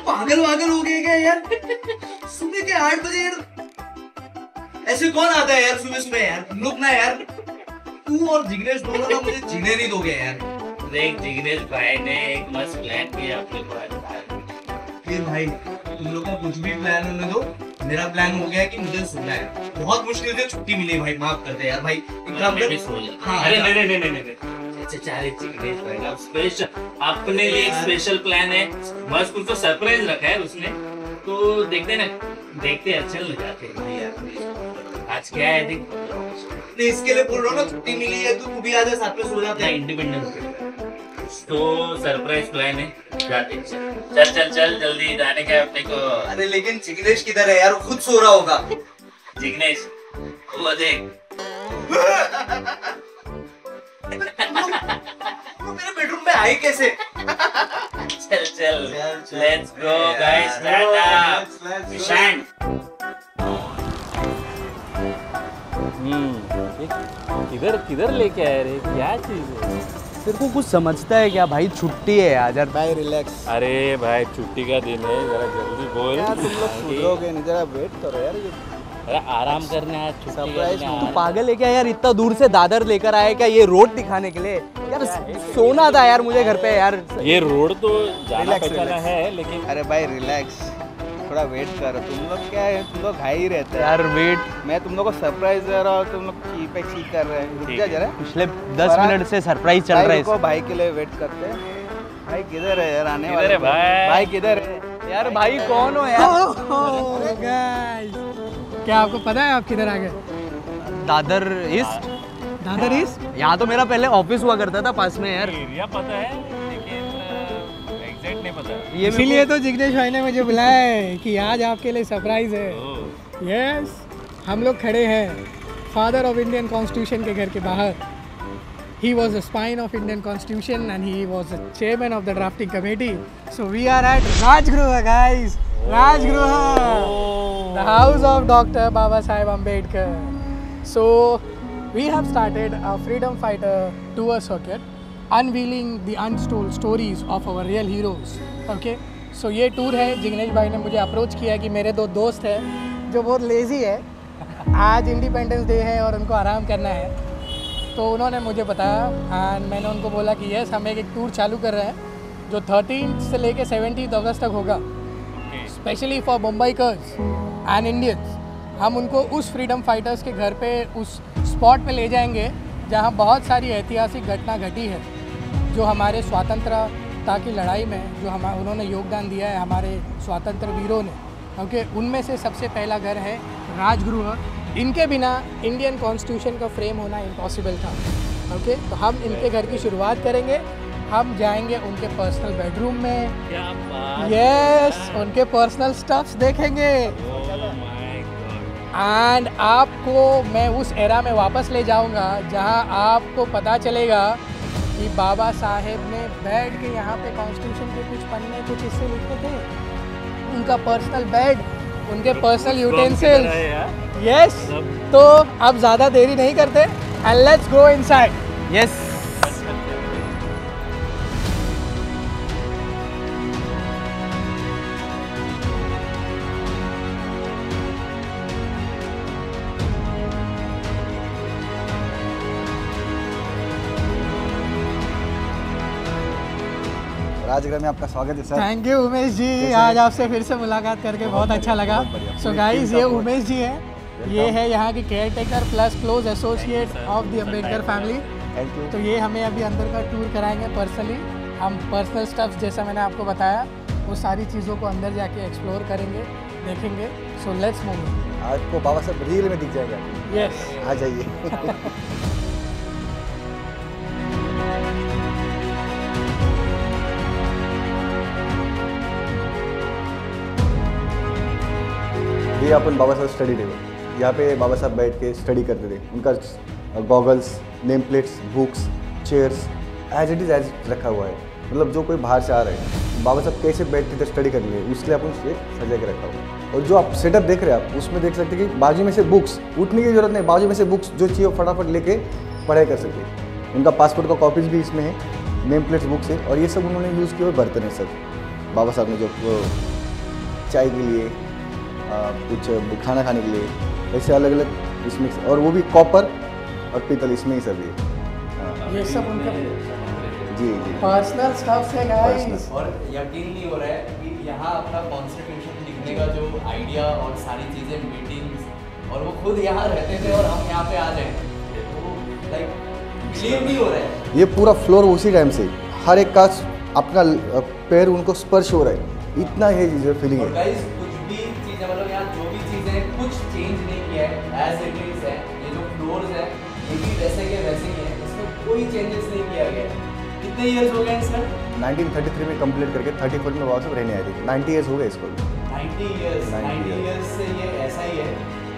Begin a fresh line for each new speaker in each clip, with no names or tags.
पागल वागल हो गए क्या यार? सुबह के 8 बजे यार ऐसे कौन आता है यार सुबह सुबह यार? तुम लोग ना यार, तू और जिग्नेश दोनों ना मुझे जीने नहीं दोगे यार।
देख जिग्नेश भाई ने एक मस्त प्लान किया अपने पास।
फिर भाई तुम लोग का कुछ भी प्लान होने दो, मेरा प्लान हो गया कि मुझे सोना है। बहुत मुश्किल से छुट्टी मिली भाई, माफ कर दे यार भाई। एक काम कर,
हाँ अरे नहीं जिग्नेश भाई का स्पेशल अपने लिए एक स्पेशल प्लान है, बस कुछ तो सरप्राइज रखा है उसने, तो देखते ना, देखते अच्छा लग जाते हैं यार। आज क्या है देख,
नहीं इसके लिए बोल रहा हूँ ना, छुट्टी मिली है तो तू भी आजा, साथ में सो जाते हैं।
इंडिपेंडेंस तो सरप्राइज प्लान है, जाते चल चल चल जल्दी जाने का अपने को।
अरे लेकिन जिग्नेश किधर है यार? वो खुद सो रहा होगा।
जिग्नेश वो देख
वो मेरे बेडरूम में आई कैसे?
चल चल let's go guys, start up Vishan.
किधर किधर लेके आए रे, क्या चीज है? तेरे को कुछ समझता है क्या भाई? छुट्टी है यार
भाई, रिलैक्स।
अरे भाई छुट्टी का दिन है, जरा जल्दी बोल।
यार तुम लोग सुधरोगे नहीं, जरा वेट करो यार।
अरे आराम करने आया,
सरप्राइज।
तू पागल है क्या यार? इतना दूर से दादर लेकर आया क्या ये रोड दिखाने के लिए? यार सोना था यार मुझे घर पे यार। ये रोड तो जाना पहचाना है लेकिन।
अरे भाई रिलैक्स, थोड़ा वेट करो। तुम लोग क्या है, तुम लोग हाई रहते हैं
यार वेट,
मैं तुम लोग को सरप्राइज दे रहा हूँ, तुम लोग ची पे ची कर रहे हैं। रुक जा जरा,
पिछले 10 मिनट से सरप्राइज चल रहा है।
रुको, भाई के लिए वेट करते हैं। भाई किधर है यार? आने वाले
है भाई?
भाई किधर है
यार भाई कौन हो यार?
क्या आपको पता है आप किधर आ गए?
दादर ईस्ट।
दादर ईस्ट?
यहाँ तो मेरा पहले ऑफिस हुआ करता था पास में यार।
एरिया पता है लेकिन एग्जैक्ट नहीं पता।
ये इसीलिए तो जिग्नेश भाई ने मुझे बुलाया है कि आज आपके लिए सरप्राइज है। यस, हम लोग खड़े हैं फादर ऑफ इंडियन कॉन्स्टिट्यूशन के घर के बाहर। He was the spine of Indian Constitution and he was the chairman of the drafting committee. So we are at Rajgruha, guys. Rajgruha, the house of Dr. Baba Saheb Ambedkar. So we have started a freedom fighter tour circuit, unveiling the untold stories of our real heroes. Okay? So ये tour है, जिग्नेश भाई ने मुझे approach किया कि मेरे दो दोस्त हैं जो बहुत लेज़ी है, आज इंडिपेंडेंस डे है और उनको आराम करना है, तो उन्होंने मुझे बताया एंड मैंने उनको बोला कि यस, हम एक टूर चालू कर रहे हैं जो 13 से लेके 17 अगस्त तक होगा, specially for Mumbaikars and Indians. हम उनको उस फ्रीडम फाइटर्स के घर पे, उस स्पॉट पे ले जाएंगे जहां बहुत सारी ऐतिहासिक घटना घटी है, जो हमारे स्वतंत्रता की लड़ाई में जो उन्होंने योगदान दिया है हमारे स्वतंत्र वीरों ने। ओके, उनमें से सबसे पहला घर है राजगृह। इनके बिना इंडियन कॉन्स्टिट्यूशन का फ्रेम होना इम्पॉसिबल था। ओके, तो हम इनके घर की शुरुआत करेंगे। हम जाएंगे उनके पर्सनल बेडरूम में, यस, उनके पर्सनल स्टफ्स देखेंगे एंड आपको मैं उस एरा में वापस ले जाऊंगा जहां आपको पता चलेगा कि बाबा साहेब ने बैठ के यहाँ पे कॉन्स्टिट्यूशन के कुछ पन्ने, कुछ हिस्से लिखे थे। उनका पर्सनल बेड, उनके पर्सनल यूटेंसिल्स। यस, तो अब ज़्यादा देरी नहीं करते and let's go inside.
Yes.
Rajgriha में आपका स्वागत है sir.
Thank you Umesh ji, आज आपसे फिर से मुलाकात करके बहुत अच्छा लगा। सो गाइस, ये उमेश जी है, ये है यहाँ की care taker plus close associate of the Ambedkar family.
Thank you.
तो ये हमें अभी अंदर का टूर कराएंगे पर्सनली। हम पर्सनल स्टफ्स जैसा मैंने आपको बताया वो सारी चीज़ों को अंदर जाके एक्सप्लोर करेंगे, देखेंगे। So let's move.
आपको बाबा साहब रील में दिख जाएगा।
यस,
आ जाइए। ये अपन बाबा साहब स्टडी टेबल, यहाँ पे बाबा साहब बैठ के स्टडी करते थे। उनका goggles, name plates, books, chairs as it is as रखा हुआ है। मतलब जो कोई बाहर से आ रहा है, बाबा साहब कैसे बैठते थे स्टडी करने के लिए, उसके लिए अपन उसे सजा के रखा हुआ है। और जो आप सेटअप देख रहे हैं, आप उसमें देख सकते हैं कि बाजू में से बुक्स, उठने की जरूरत नहीं, बाजू में से बुक्स जो चाहिए फटाफट लेके पढ़ाई कर सकते हैं। उनका पासपोर्ट का कॉपीज भी इसमें है, नेम प्लेट्स, बुक्स है। और ये सब उन्होंने यूज़ किए हुए बर्तन है सब। बाबा साहब ने जो चाय के लिए, कुछ खाना खाने के लिए, ऐसे अलग अलग इसमें, और वो भी कॉपर और पीतल, इसमें ही सब है।
ये सब उनका
जी जी
पर्सनल स्टफ है गाइस।
Personal।
और यकीन नहीं हो रहा है कि यहाँ अपना कॉन्स्टिट्यूशन लिखने का जो आइडिया और सारी चीज़ें, मीटिंग्स, और वो खुद यहाँ रहते थे और हम यहाँ पे आ जाए, तो लाइक बिलीव नहीं हो रहा है।
ये पूरा फ्लोर उसी टाइम से हर एक का अपना पैर उनको स्पर्श हो रहा है, इतना है जो फीलिंग
और
है।
गाइस कुछ भी चीज़ें, मतलब यहाँ जो भी चीज़ें कुछ चेंज नहीं किया है, एज इट इज है। ये जो फ्लोर्स है ये भी वैसे के वैसे ही है, इसमें कोई चेंजेस नहीं किया गया है। कितने ईयर्स हो गए सर?
1933 में कंप्लीट करके 34 में वापस रहने आए थे। 90 ईयर्स हो गए इसको।
90 ईयर्स
90
90 ईयर्स से ये ऐसा ही है।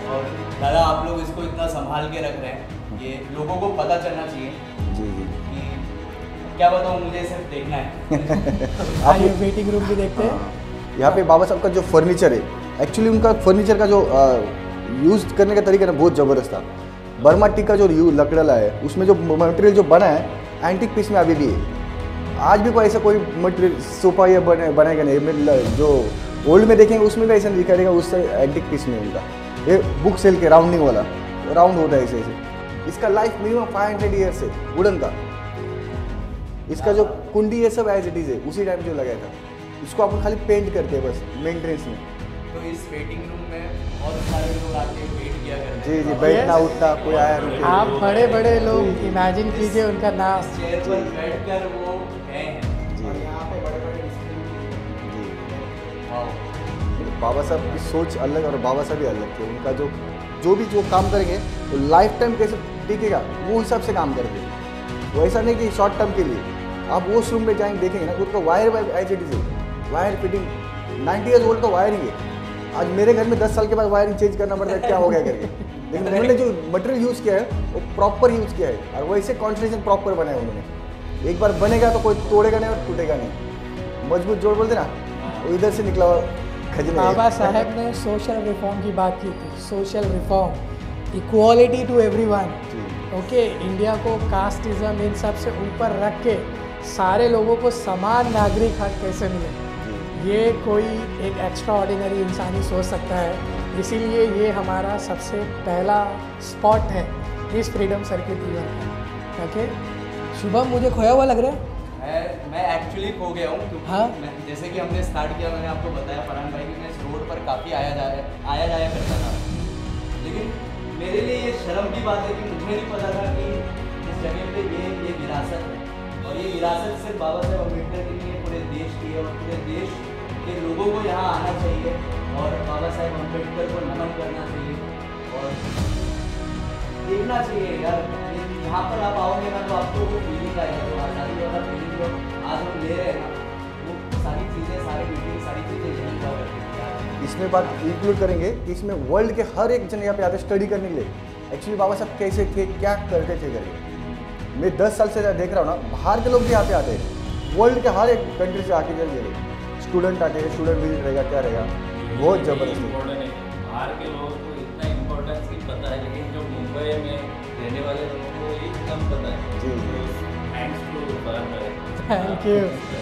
और दादा आप लोग इसको इतना संभाल के रख रहे हैं, ये लोगों को पता चलना चाहिए
जी जी।
कि क्या बताऊँ, मुझे सिर्फ देखना है।
आइए वेटिंग रूम भी देखते हैं।
हाँ, यहाँ पे बाबा साहब का जो फर्नीचर है, एक्चुअली उनका फर्नीचर का जो यूज़ करने का तरीका ना बहुत ज़बरदस्त था। बर्मा टीक का जो लकड़ा है, उसमें जो मटेरियल जो बना है एंटीक पीस में अभी भी है। आज भी कोई ऐसा कोई मटेरियल सोफा या बनाएगा नहीं। जो ओल्ड में देखेंगे उसमें भी ऐसा नहीं दिखाएगा, उससे एंटीक पीस में उनका ये बुक सेल के राउंडिंग वाला राउंड होता है ऐसे ऐसे। इसका लाइफ मिनिमम 500 ईयर्स है वुडन का। इसका जो कुंडी है सब एज इट इज़ है, उसी टाइम जो लगाया था। इसको आप खाली पेंट करते हैं बस मेंटेनेंस में।
तो इस वेटिंग रूम में बहुत सारे लोग आके वेट किया करते
जी जी, बैठना उठना कोई आया रुके।
आप बड़े बड़े लोग इमेजिन कीजिए उनका नाम।
इस चेयर पर बैठकर वो गए हैं।
जी
यहाँ पे बड़े बड़े
जी।
वाओ।
बाबा साहब की सोच अलग और बाबा साहब भी अलग थे। उनका जो भी काम करेंगे वो लाइफ टाइम कैसे टिकेगा वो हिसाब से काम करते हैं। वो ऐसा नहीं कि शॉर्ट टर्म के लिए। आप वो रूम में जाएंगे देखेंगे ना, उसका वायर एज इट इज है, वायर फिटिंग 90 ईयर्स ओल्ड का वायरिंग है। आज मेरे घर में 10 साल के बाद वायरिंग चेंज करना पड़ता है, क्या हो गया करके। लेकिन उन्होंने जो मटेरियल यूज़ किया है वो प्रॉपर यूज़ किया है, और वैसे कॉन्सेंट्रेशन प्रॉपर बनाया उन्होंने। एक बार बनेगा तो कोई तोड़ेगा नहीं और टूटेगा नहीं। मजबूत जोड़ बोलते ना, वो इधर से निकला हुआ खजने।
बाबा साहब ने सोशल रिफॉर्म की बात की थी। Social reform, equality to everyone. Okay, India को कास्टिज्म इन सब से ऊपर रख के सारे लोगों को समान नागरिक हक कैसे मिले, ये कोई एक एक्स्ट्रा ऑर्डिनरी इंसान ही सोच सकता है। इसीलिए ये हमारा सबसे पहला स्पॉट है इस फ्रीडम सर्किट इवेंट का। ओके शुभम, मुझे खोया हुआ लग रहा है।
मैं एक्चुअली खो गया हूँ, क्योंकि
हाँ?
जैसे कि हमने स्टार्ट किया, मैंने आपको बताया फरहान भाई कि मैं इस रोड पर काफ़ी आया जाया करता था। लेकिन मेरे लिए ये शर्म की बात है कि मुझे नहीं पता था कि इस जगह पे ये विरासत है। और ये विरासत सिर्फ बाबा साहेब अम्बेडकर की नहीं है, पूरे देश की है। और पूरे देश के लोगों को यहाँ आना चाहिए और बाबा साहेब अम्बेडकर को नमन करना चाहिए और देखना चाहिए यार। यहाँ पर आप आओगे ना तो आपको वो फीलिंग आएगा, जो आज़ादी वाला फीलिंग जो आज हम ले रहे हैं ना, वो सारी चीज़ें, सारी मीटिंग, सारी चीज़ें यही हुआ करती थी यार।
इसमें बात इंक्लूड करेंगे कि इसमें वर्ल्ड के हर एक जन यहाँ पे आते स्टडी करने के लिए। एक्चुअली बाबा साहब कैसे थे, क्या करते थे करके मैं 10 साल से देख रहा हूँ ना, बाहर के लोग भी यहाँ पे आते हैं। वर्ल्ड के हर एक कंट्री से आके जल्दी स्टूडेंट आते हैं, स्टूडेंट विजिट रहेगा, क्या रहेगा, बहुत ज़बरदस्त है।
इम्पोर्टेंट है। बाहर के लोगों को इतना इम्पोर्टेंस नहीं पता है, लेकिन जो मुंबई में रहने वाले लोगों को ये कम पता है।
जी
थैंक्स टू फरहान भाई।
Thank you.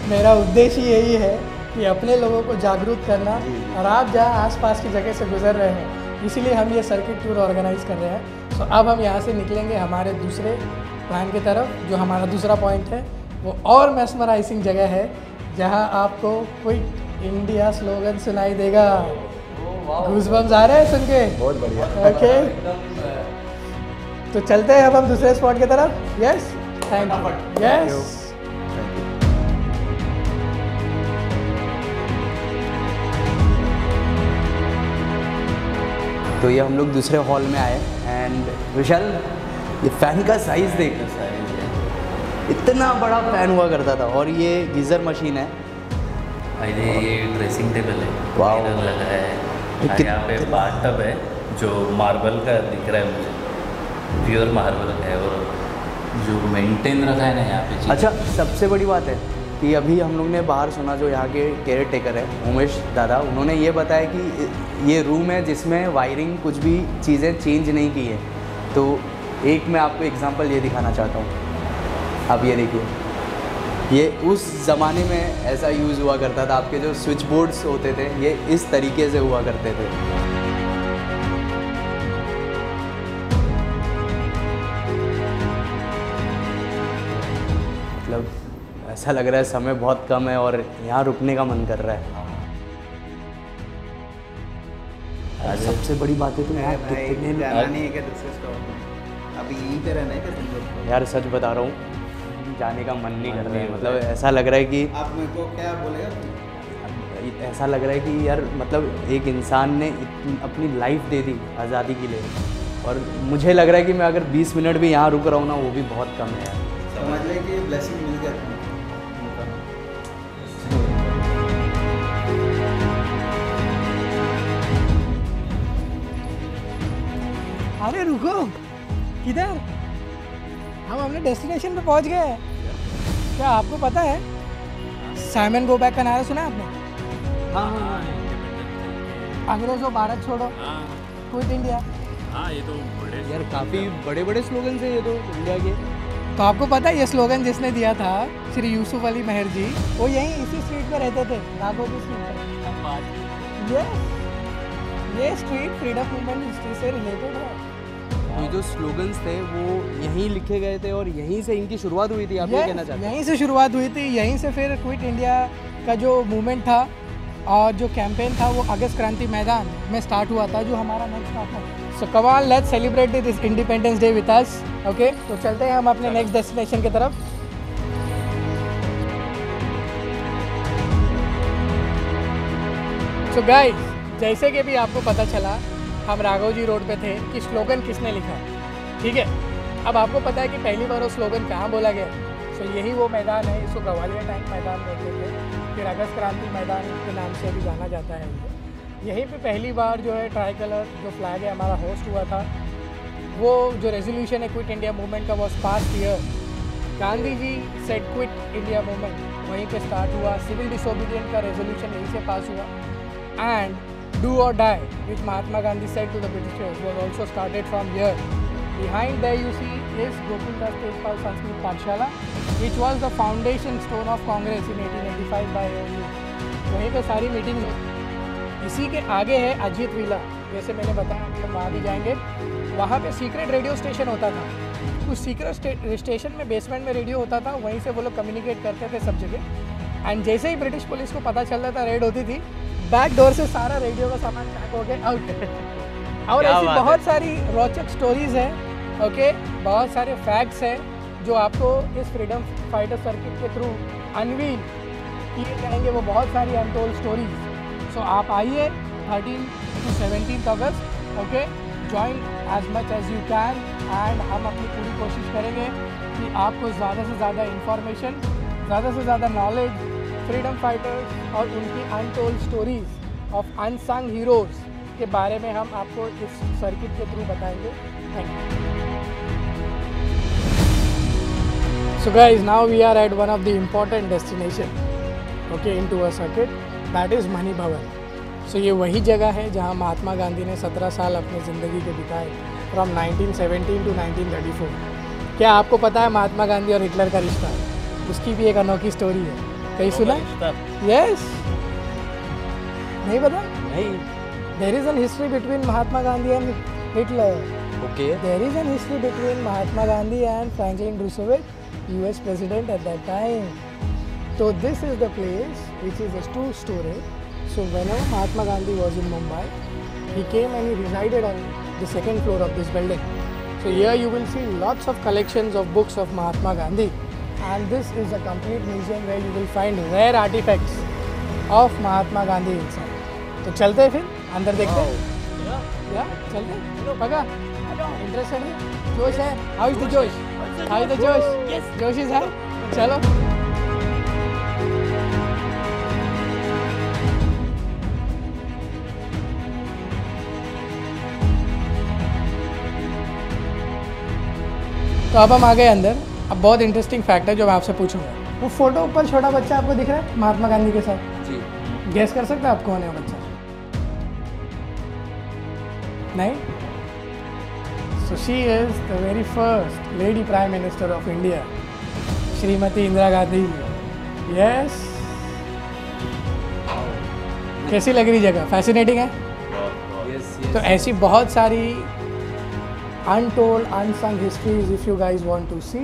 मेरा उद्देश्य यही है कि अपने लोगों को जागरूक करना। और आप जहाँ आसपास की जगह से गुजर रहे हैं, इसीलिए हम ये सर्किट टूर ऑर्गेनाइज कर रहे हैं। सो अब हम यहाँ से निकलेंगे हमारे दूसरे प्लान की तरफ। जो हमारा दूसरा पॉइंट है वो और मेस्मराइजिंग जगह है, जहाँ आपको कोई इंडिया स्लोगन सुनाई देगा। गूज़बम्स आ रहे हैं सुन के?
बहुत बढ़िया।
ओके तो चलते हैं अब हम दूसरे स्पॉट की तरफ। Yes, thank you. यस,
तो ये हम लोग दूसरे हॉल में आए एंड विशाल ये फ़ैन का साइज़ देख, इतना बड़ा फ़ैन हुआ करता था। और ये गीज़र मशीन है।
अरे ये ड्रेसिंग टेबल है,
वाओ।
मिरर लगा है और यहाँ पे बाथटब है जो मार्बल का दिख रहा है मुझे, प्योर मार्बल है। और जो मेंटेन रखा है ना यहाँ पे चीज़।
अच्छा, सबसे बड़ी बात है कि अभी हम लोग ने बाहर सुना, जो यहाँ के केयर टेकर है उमेश दादा, उन्होंने ये बताया कि ये रूम है जिसमें वायरिंग कुछ भी चीज़ें चेंज नहीं की है। तो एक मैं आपको एग्जांपल ये दिखाना चाहता हूँ। आप ये देखिए, ये उस ज़माने में ऐसा यूज़ हुआ करता था। आपके जो स्विच बोर्ड्स होते थे ये इस तरीके से हुआ करते थे। मतलब ऐसा लग रहा है समय बहुत कम है और यहाँ रुकने का मन कर रहा है। सबसे बड़ी बात है तो यहाँ कितने
जाना नहीं है क्या दूसरे स्टॉप में? अभी यहीं पे रहना है क्या तुम लोग को?
यार सच बता रहा हूँ, जाने का मन नहीं कर रहा है। मतलब ऐसा लग रहा है कि
आप मेरे को क्या बोलेगा तुम?
ऐसा लग रहा है कि यार मतलब एक इंसान ने अपनी लाइफ दे दी आज़ादी के लिए, और मुझे लग रहा है कि मैं अगर 20 मिनट भी यहाँ रुक रहा हूँ ना, वो भी बहुत कम है यार।
समझ ले कि ब्लेसिंग मिल गया तुमको।
अरे रुको, किधर? हम अपने डेस्टिनेशन पे पहुंच गए। क्या आपको पता है साइमन गो बैक का नारा सुना है आपने?
हाँ,
अंग्रेजों भारत छोड़ो, क्विट इंडिया।
हाँ ये तो बड़े
यार काफ़ी बड़े बड़े स्लोगन है ये तो इंडिया के।
तो आपको पता है ये स्लोगन जिसने दिया था, श्री यूसुफ अली मेहर जी, वो यहीं इसी स्ट्रीट पे रहते थे, राघोजी स्ट्रीट पे। ये स्ट्रीट फ्रीडम मूवमेंट हिस्ट्री से रिलेटेड है।
ये जो स्लोगन्स थे वो यहीं लिखे गए थे और यहीं से इनकी शुरुआत हुई थी। आप ये कहना चाहते हैं?
यहीं से शुरुआत हुई थी, यहीं से फिर क्विट इंडिया का जो मूवमेंट था और जो कैंपेन था वो अगस्त क्रांति मैदान में स्टार्ट हुआ था, जो हमारा नेक्स्ट स्टॉप है। So come on, let's celebrate this Independence Day with us. Okay, तो चलते हैं हम अपने नेक्स्ट डेस्टिनेशन की तरफ। सो गाइस, जैसे कि भी आपको पता चला, हम राघोजी रोड पे थे कि स्लोगन किसने लिखा, ठीक है। अब आपको पता है कि पहली बार वो स्लोगन कहाँ बोला गया। सो यही वो मैदान है, इसको ग्वालियर टैंक मैदान बोलते थे, फिर अगस्त क्रांति मैदान के नाम से भी जाना जाता है। यहीं पे पहली बार जो है ट्राई कलर जो फ्लैग है हमारा होस्ट हुआ था। वो जो रेजोल्यूशन है क्विट इंडिया मूवमेंट का was past year. Gandhi ji said quit India movement वहीं पे स्टार्ट हुआ। सिविल डिसोबीडियंट का रेजोल्यूशन यहीं से पास हुआ। एंड डू और die which Mahatma Gandhi said to the Britishers was also started from here. Behind there you see is Gokuldas Tejpal Sanskrit Pathshala, which was the foundation stone of Congress in 1885 by AOU. वहीं पे सारी meeting. इसी के आगे है Ajit villa, जैसे मैंने बताया कि हम वहाँ भी जाएंगे। वहाँ पे सीक्रेट रेडियो स्टेशन होता था। उस सीक्रेट स्टेशन में बेसमेंट में रेडियो होता था, वहीं से वो लोग कम्युनिकेट करते थे सब जगह। एंड जैसे ही ब्रिटिश पुलिस को पता चल रहा था, रेड होती थी, बैक डोर से सारा रेडियो का सामान पैक हो गया आउट। और ऐसी बहुत सारी रोचक स्टोरीज हैं, ओके, बहुत सारे फैक्ट्स हैं जो आपको इस फ्रीडम फाइटर सर्किट के थ्रू अनवील किए जाएंगे। वो बहुत सारी अनटोल्ड स्टोरीज। सो आप आइए 13 to 17 अगस्त, okay, join as much as you can. And हम अपनी पूरी कोशिश करेंगे कि आपको ज़्यादा से ज़्यादा इंफॉर्मेशन, ज़्यादा से ज़्यादा नॉलेज फ्रीडम फाइटर्स और उनकी untold stories of unsung heroes के बारे में हम आपको इस सर्किट के थ्रू बताएंगे। Thank you. So guys, now we are at one of the important destination, okay, into a circuit, that is मणि भवन। So ये वही जगह है जहाँ महात्मा गांधी ने 17 साल अपनी ज़िंदगी के बिताए, from 1917 to 1934। क्या आपको पता है महात्मा गांधी और हिटलर का रिश्ता? उसकी भी एक अनोखी स्टोरी है, कहीं सुना? यस, नहीं पता?
नहीं।
There is an history between Mahatma Gandhi and Hitler.
Okay.
There is an history between Mahatma Gandhi and Franklin Roosevelt, US president at that time. So this is the place which is a two-story. So whenever Mahatma Gandhi was in Mumbai, he came and he resided on the second floor of this building. So here you will see lots of collections of books of Mahatma Gandhi, and this is a complete museum where you will find rare artifacts of Mahatma Gandhi inside. तो चलते हैं फिर अंदर देखते हैं। या चलते पका इंटरेस्टेड है जोश है हाउ इज द जोश हाउ इज द जोश जोश इज है चलो तो अब हम आ गए अंदर। अब बहुत इंटरेस्टिंग फैक्ट है जो मैं आपसे पूछूंगा। वो फोटो ऊपर छोटा बच्चा आपको दिख रहा है महात्मा गांधी के साथ
जी
गैस कर सकते हैं आप कौन है वो बच्चा? नहीं? So she is the very first lady prime minister of India Shrimati Indira Gandhi. Yes कैसी लग रही जगह? फैसिनेटिंग है।
यस
तो ऐसी बहुत सारी untold, unsung histories if you guys want to see.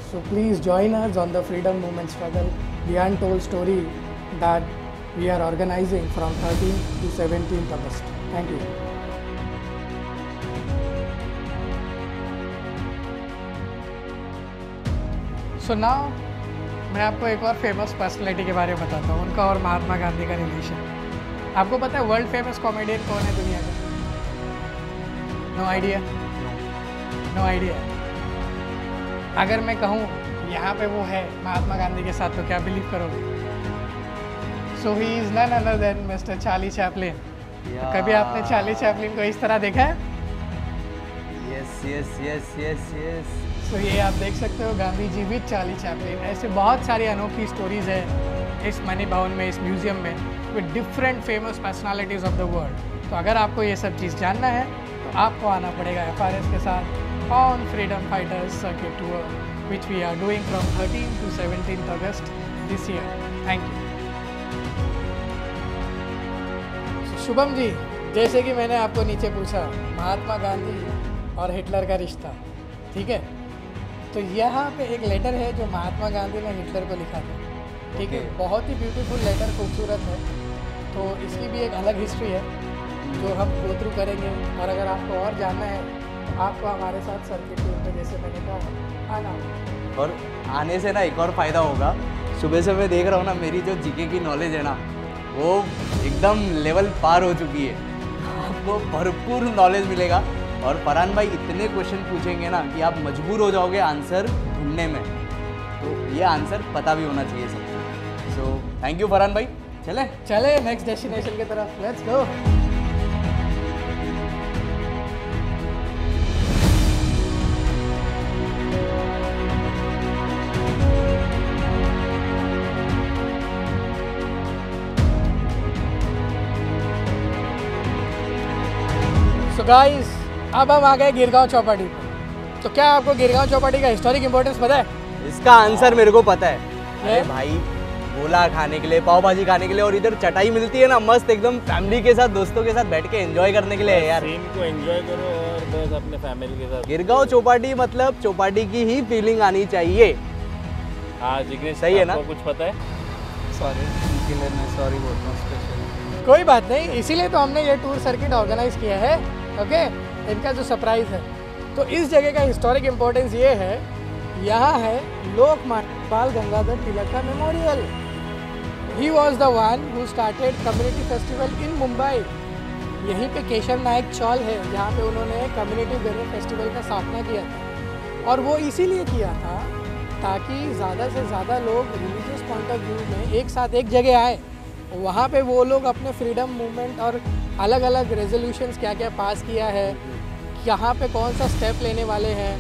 So please join us on the freedom movement struggle, the untold story that we are organizing from 13th to 17th August. Thank you. So now मैं आपको एक और famous personality के बारे में बताता हूँ, उनका और महात्मा गांधी का रिलेशन। आपको पता है वर्ल्ड फेमस कॉमेडियन कौन है दुनिया का? No idea? No idea. अगर मैं कहूँ यहाँ पे वो है महात्मा गांधी के साथ तो क्या बिलीव करोगे? So he is none other than mister Charlie Chaplin. कभी आपने चार्ली चैपलिन को इस तरह देखा है?
Yes yes yes yes yes.
So ये आप देख सकते हो Gandhi ji with Charlie Chaplin. ऐसे बहुत सारी अनोखी स्टोरीज है इस मनी भवन में, इस म्यूजियम में, with different famous personalities of the world. तो अगर आपको ये सब चीज़ जानना है तो आपको आना पड़ेगा FRS के साथ on Freedom Fighters Circuit Tour, which we are doing from 13th to 17th August this year. Thank you. So, Shubham ji, जैसे कि मैंने आपको नीचे पूछा महात्मा गांधी और हिटलर का रिश्ता, ठीक है? तो यहाँ पे एक लेटर है जो महात्मा गांधी ने हिटलर को लिखा था, ठीक है? बहुत ही ब्यूटीफुल लेटर, खूबसूरत है। तो इसकी भी एक अलग हिस्ट्री है जो हम गो थ्रू करेंगे। और अगर आपको और जानना है आपको हमारे साथ सर्किट टूर पे, जैसे मैंने कहा, आना।
और आने से ना एक और फ़ायदा होगा। सुबह से मैं देख रहा हूँ ना, मेरी जो जीके की नॉलेज है ना वो एकदम लेवल पार हो चुकी है। आपको भरपूर नॉलेज मिलेगा। और फरहान भाई इतने क्वेश्चन पूछेंगे ना कि आप मजबूर हो जाओगे आंसर ढूंढने में। तो ये आंसर पता भी होना चाहिए सबको। सो थैंक यू फरहान भाई। चले
नेक्स्ट डेस्टिनेशन की तरफ, लेट्स गो। तो गाइस अब हम आ गए गिरगांव चौपाटी पर। तो क्या आपको गिरगांव चौपाटी का हिस्टोरिक इंपॉर्टेंस पता है?
इसका आंसर मेरे को पता है। अरे भाई गोला खाने के लिए, पाव भाजी खाने के लिए, और इधर चटाई मिलती है ना मस्त एकदम, फैमिली के साथ, दोस्तों के साथ बैठ के एंजॉय करने के लिए है यार।
सीन को एंजॉय करो और बस अपने फैमिली के साथ।
गिरगांव चौपाटी मतलब चौपाटी की ही फीलिंग आनी चाहिए।
हाँ जिग्नेश,
सही है ना?
आपको कुछ पता है?
सॉरी, इनके लिए मैं सॉरी बोलता हूँ स्पेशली।
कोई बात नहीं, इसीलिए तो हमने ये टूर सर्किट ऑर्गेनाइज किया है। ओके, इनका जो सरप्राइज है। तो इस जगह का हिस्टोरिक इम्पोर्टेंस ये है, यहाँ है लोकमान्य बाल गंगाधर तिलक का memorial. He was the one who started community festival in Mumbai. यहीं पे केशव नायक चौल है जहाँ पे उन्होंने कम्युनिटी गणेश फेस्टिवल का स्थापना किया था। और वो इसीलिए किया था ताकि ज़्यादा से ज़्यादा लोग रिलीजियस पॉइंट ऑफ व्यू में एक साथ एक जगह आए। वहाँ पे वो लोग अपने फ्रीडम मूवमेंट और अलग अलग रेजोल्यूशंस क्या क्या पास किया है, यहाँ पे कौन सा स्टेप लेने वाले हैं,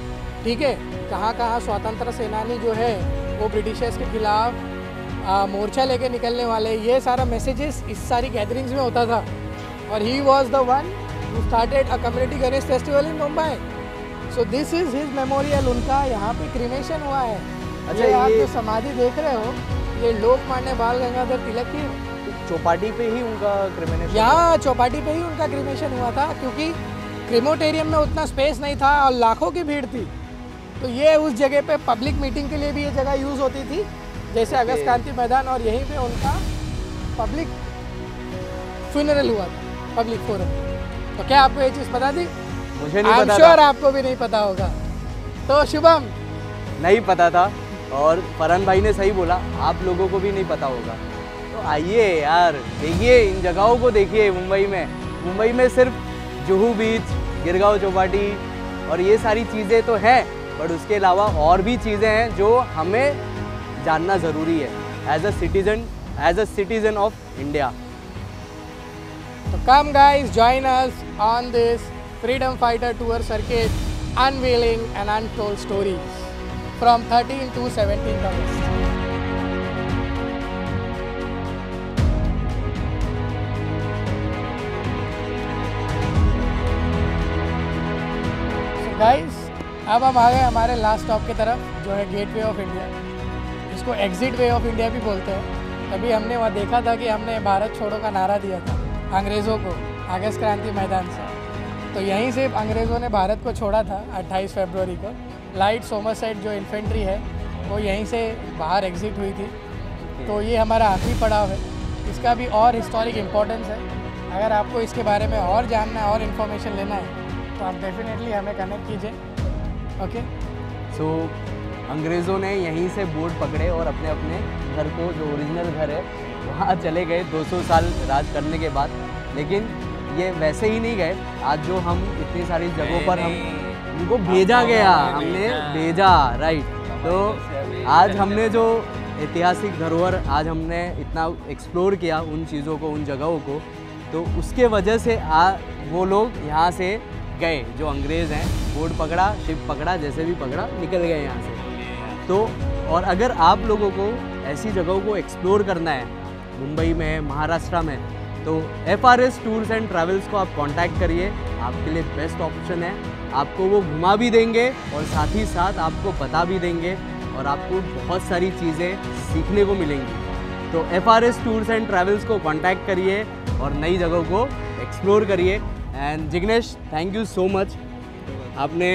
ठीक है, कहाँ कहाँ स्वतंत्र सेनानी जो है वो ब्रिटिशर्स के खिलाफ मोर्चा लेके निकलने वाले, ये सारा मैसेजेस इस सारी गैदरिंग्स में होता था। और he was the one who started a community Ganesh festival in Mumbai. So this is his memorial. उनका यहाँ पे क्रिमेशन हुआ है। अच्छा, ये आप जो समाधि देख रहे हो ये लोकमान्य बाल गंगाधर तिलक की
चौपाटी पे ही उनका क्रिमिनेशन,
यहाँ चौपाटी पे ही उनका क्रिमेशन हुआ था, क्योंकि क्रिमोटेरियम में उतना स्पेस नहीं था और लाखों की भीड़ थी। तो ये उस जगह पे पब्लिक मीटिंग के लिए भी ये जगह यूज़ होती थी, जैसे अगस्त क्रांति मैदान। और यहीं पे उनका पब्लिक फ्यूनरल हुआ था, पब्लिक फोरम। तो क्या आपको ये चीज़ पता थी?
मुझे नहीं पता
श्योर आपको भी नहीं पता होगा। तो शुभम,
नहीं पता था। और फरहान भाई ने सही बोला, आप लोगों को भी नहीं पता होगा। तो आइए यार, देखिए इन जगहों को, देखिए मुंबई में सिर्फ जुहू बीच, गिरगांव चौपाटी और ये सारी चीज़ें तो हैं, बट उसके अलावा और भी चीज़ें हैं जो हमें जानना ज़रूरी है as a citizen of India.
So come guys, join us on this Freedom Fighter Tour Circuit, unveiling and untold stories from 13 to 17th August. So guys, अब हम आ गए हमारे लास्ट स्टॉप की तरफ, जो है गेटवे ऑफ इंडिया। इसको exit way of India भी बोलते हैं। अभी हमने वहाँ देखा था कि हमने भारत छोड़ो का नारा दिया था अंग्रेज़ों को अगस्त क्रांति मैदान से। तो यहीं से अंग्रेज़ों ने भारत को छोड़ा था 28 फरवरी को। लाइट सोमरसेट जो इन्फेंट्री है वो यहीं से बाहर एग्ज़िट हुई थी। तो ये हमारा आखिरी पड़ाव है। इसका भी और हिस्टोरिक इम्पोर्टेंस है। अगर आपको इसके बारे में और जानना है और इन्फॉर्मेशन लेना है तो आप डेफिनेटली हमें कनेक्ट कीजिए। ओके।
सो अंग्रेज़ों ने यहीं से बोर्ड पकड़े और अपने अपने घर को, जो ओरिजिनल घर है, वहाँ चले गए 200 साल राज करने के बाद। लेकिन ये वैसे ही नहीं गए। आज जो हम इतनी सारी जगहों पर हम उनको भेजा गया, हमने भेजा, राइट। तो आज हमने जो ऐतिहासिक धरोहर आज हमने इतना एक्सप्लोर किया, उन चीज़ों को, उन जगहों को, तो उसके वजह से वो लोग यहाँ से गए, जो अंग्रेज़ हैं। बोर्ड पकड़ा, शिप पकड़ा, जैसे भी पकड़ा, निकल गए यहाँ से। तो और अगर आप लोगों को ऐसी जगहों को एक्सप्लोर करना है, मुंबई में, महाराष्ट्र में, तो FRS टूर्स एंड ट्रैवल्स को आप कांटेक्ट करिए। आपके लिए बेस्ट ऑप्शन है। आपको वो घुमा भी देंगे और साथ ही साथ आपको बता भी देंगे और आपको बहुत सारी चीज़ें सीखने को मिलेंगी। तो FRS टूर्स एंड ट्रैवल्स को कांटेक्ट करिए और नई जगहों को एक्सप्लोर करिए। And Jignesh, thank you so much. आपने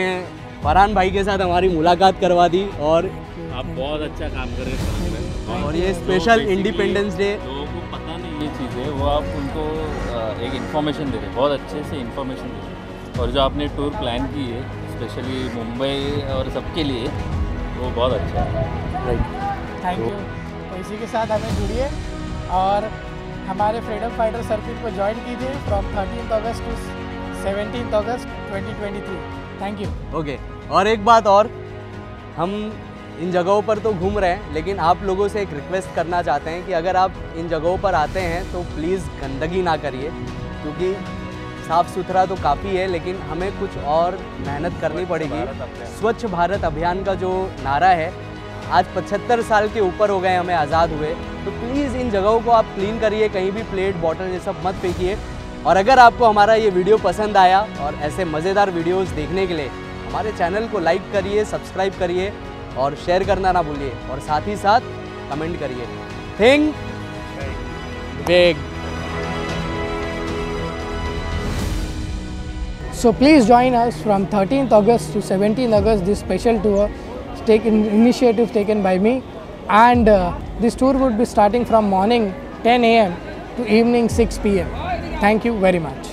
फरहान भाई के साथ हमारी मुलाकात करवा दी और
आप बहुत अच्छा काम कर रहे हैं।
और ये स्पेशल इंडिपेंडेंस डे,
लोगों को पता नहीं ये चीज़ें, वो आप उनको एक इन्फॉर्मेशन दे रहे हैं, बहुत अच्छे से इन्फॉर्मेशन दे रहे हैं। और जो आपने टूर प्लान की है स्पेशली मुंबई और सबके लिए, वो बहुत अच्छा है।
राइट।
Thank you. तो इसी के साथ हमें जुड़िए और हमारे फ्रीडम फाइटर सर्किट को ज्वाइन कीजिए फ्रॉम 13 अगस्त टू 17 अगस्त 2023। Thank you.
ओके। और एक बात और, हम इन जगहों पर तो घूम रहे हैं, लेकिन आप लोगों से एक रिक्वेस्ट करना चाहते हैं कि अगर आप इन जगहों पर आते हैं तो प्लीज़ गंदगी ना करिए, क्योंकि साफ़ सुथरा तो काफ़ी है, लेकिन हमें कुछ और मेहनत करनी पड़ेगी। स्वच्छ भारत अभियान का जो नारा है, आज 75 साल के ऊपर हो गए हमें आज़ाद हुए, तो प्लीज़ इन जगहों को आप क्लीन करिए। कहीं भी प्लेट, बॉटल ये सब मत फेंकिए। और अगर आपको हमारा ये वीडियो पसंद आया और ऐसे मज़ेदार वीडियोस देखने के लिए हमारे चैनल को लाइक करिए, सब्सक्राइब करिए और शेयर करना ना भूलिए, और साथ ही साथ कमेंट करिए। Think big.
So please join us from 13th August to 17th August, this special tour initiative taken by me, and this tour would be starting from morning 10 AM to evening 6 PM. Thank you very much.